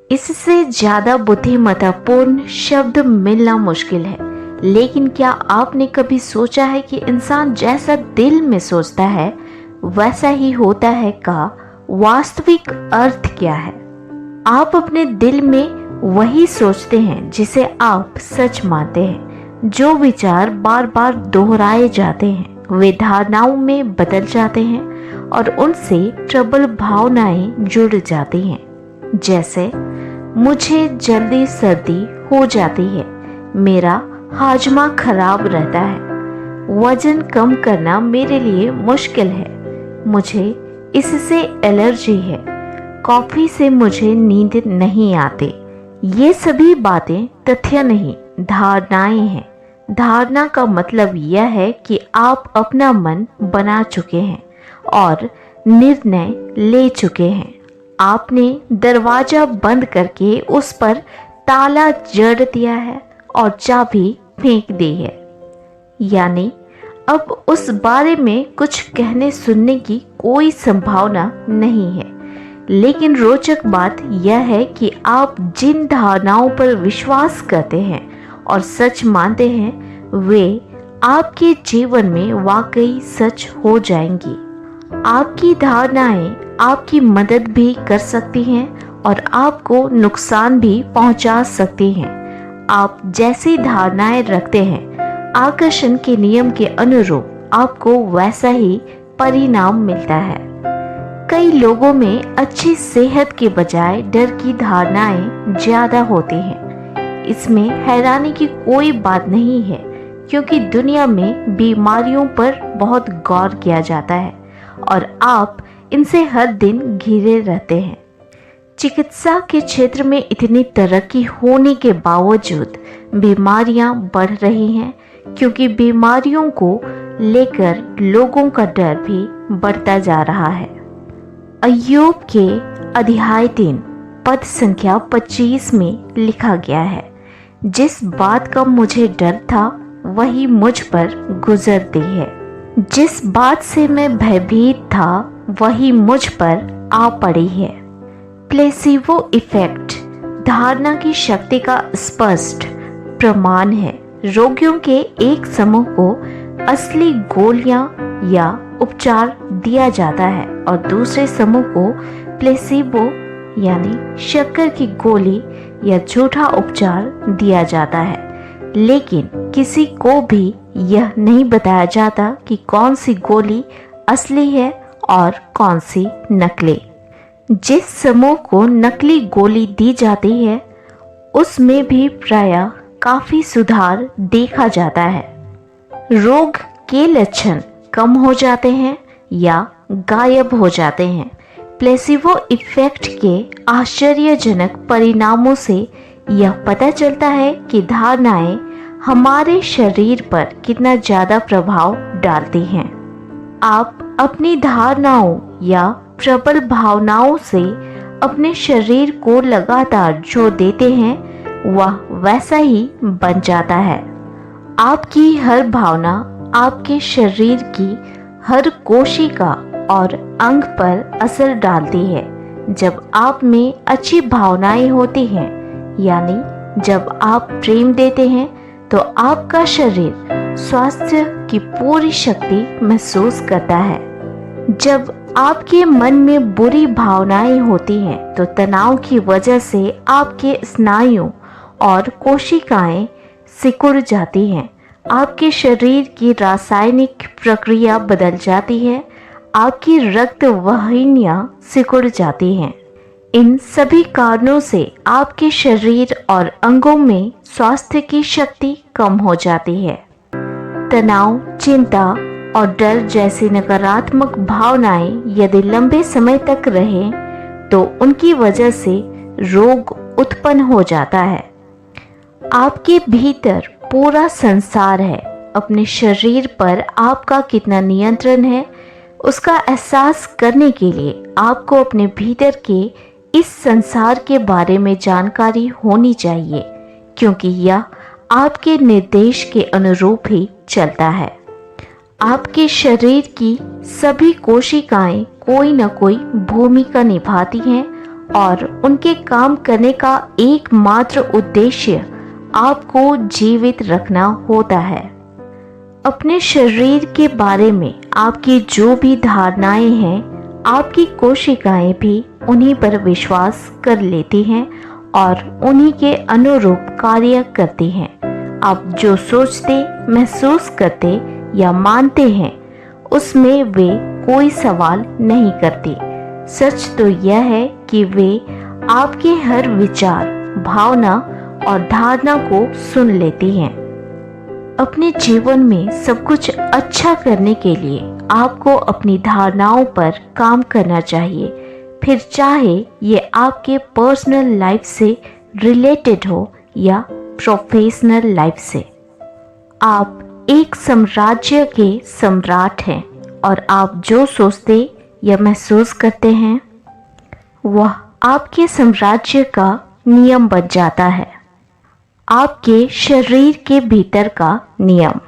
इससे ज़्यादा बुद्धिमत्तापूर्ण शब्द मिलना मुश्किल है। लेकिन क्या आपने कभी सोचा है कि इंसान जैसा दिल में सोचता है वैसा ही होता है का वास्तविक अर्थ क्या है? आप अपने दिल में वही सोचते हैं जिसे आप सच मानते हैं। जो विचार बार बार दोहराए जाते हैं वे धारणाओं में बदल जाते हैं और उनसे प्रबल भावनाएं जुड़ जाती हैं। जैसे मुझे जल्दी सर्दी हो जाती है, मेरा हाजमा खराब रहता है, वजन कम करना मेरे लिए मुश्किल है, मुझे इससे एलर्जी है, कॉफ़ी से मुझे नींद नहीं आती। ये सभी बातें तथ्य नहीं, धारणाएं हैं। धारणा का मतलब यह है कि आप अपना मन बना चुके हैं और निर्णय ले चुके हैं। आपने दरवाजा बंद करके उस पर ताला जड़ दिया है और चाबी फेंक दी है। यानी अब उस बारे में कुछ कहने सुनने की कोई संभावना नहीं है। लेकिन रोचक बात यह है कि आप जिन धारणाओं पर विश्वास करते हैं और सच मानते हैं वे आपके जीवन में वाकई सच हो जाएंगी। आपकी धारणाएं आपकी मदद भी कर सकती हैं और आपको नुकसान भी पहुंचा सकती हैं। आप जैसी धारणाएं रखते हैं आकर्षण के नियम के अनुरूप आपको वैसा ही परिणाम मिलता है। कई लोगों में अच्छी सेहत के बजाय डर की धारणाएं ज्यादा होती हैं। इसमें हैरानी की कोई बात नहीं है क्योंकि दुनिया में बीमारियों पर बहुत गौर किया जाता है और आप इनसे हर दिन घिरे रहते हैं। चिकित्सा के क्षेत्र में इतनी तरक्की होने के बावजूद बीमारियां बढ़ रही हैं क्योंकि बीमारियों को लेकर लोगों का डर भी बढ़ता जा रहा है। अय्यूब के अध्याय 3 पद संख्या 25 में लिखा गया है, जिस बात का मुझे डर था वही मुझ पर गुजरती है, जिस बात से मैं भयभीत था वही मुझ पर आ पड़ी है। प्लेसिबो इफेक्ट धारणा की शक्ति का स्पष्ट प्रमाण है। रोगियों के एक समूह को असली गोलियां या उपचार दिया जाता है और दूसरे समूह को प्लेसिबो यानी शक्कर की गोली या झूठा उपचार दिया जाता है। लेकिन किसी को भी यह नहीं बताया जाता कि कौन सी गोली असली है और कौन सी नकली। जिस समूह को नकली गोली दी जाती है उसमें भी प्रायः काफी सुधार देखा जाता है। रोग के लक्षण कम हो जाते हैं या गायब हो जाते हैं। प्लेसिबो इफेक्ट के आश्चर्यजनक परिणामों से यह पता चलता है कि धारणाएं हमारे शरीर पर कितना ज़्यादा प्रभाव डालती हैं। आप अपनी धारणाओं या प्रबल भावनाओं से अपने शरीर को लगातार जो देते हैं वह वैसा ही बन जाता है। आपकी हर भावना आपके शरीर की हर कोशिका और अंग पर असर डालती है। जब आप में अच्छी भावनाएं होती हैं यानी जब आप प्रेम देते हैं तो आपका शरीर स्वास्थ्य की पूरी शक्ति महसूस करता है। जब आपके मन में बुरी भावनाएं होती हैं तो तनाव की वजह से आपके स्नायु और कोशिकाएं सिकुड़ जाती हैं। आपके शरीर की रासायनिक प्रक्रिया बदल जाती है, आपकी रक्त वाहिनियां सिकुड़ जाती हैं। इन सभी कारणों से आपके शरीर और अंगों में स्वास्थ्य की शक्ति कम हो जाती है। तनाव, चिंता और डर जैसी नकारात्मक भावनाएं यदि लंबे समय तक रहें तो उनकी वजह से रोग उत्पन्न हो जाता है। आपके भीतर पूरा संसार है। अपने शरीर पर आपका कितना नियंत्रण है उसका एहसास करने के लिए आपको अपने भीतर के इस संसार के बारे में जानकारी होनी चाहिए, क्योंकि यह आपके निर्देश के अनुरूप ही चलता है। आपके शरीर की सभी कोशिकाएं कोई न कोई भूमिका निभाती हैं और उनके काम करने का एकमात्र उद्देश्य आपको जीवित रखना होता है। अपने शरीर के बारे में आपकी जो भी धारणाएं हैं, आपकी कोशिकाएं भी उन्हीं पर विश्वास कर लेती हैं और उन्हीं के अनुरूप कार्य करती हैं। आप जो सोचते, महसूस करते या मानते हैं, उसमें वे कोई सवाल नहीं करती। सच तो यह है कि वे आपके हर विचार, भावना और धारणा को सुन लेती हैं। अपने जीवन में सब कुछ अच्छा करने के लिए आपको अपनी धारणाओं पर काम करना चाहिए, फिर चाहे ये आपके पर्सनल लाइफ से रिलेटेड हो या प्रोफेशनल लाइफ से। आप एक साम्राज्य के सम्राट हैं और आप जो सोचते या महसूस करते हैं, वह आपके साम्राज्य का नियम बन जाता है, आपके शरीर के भीतर का नियम।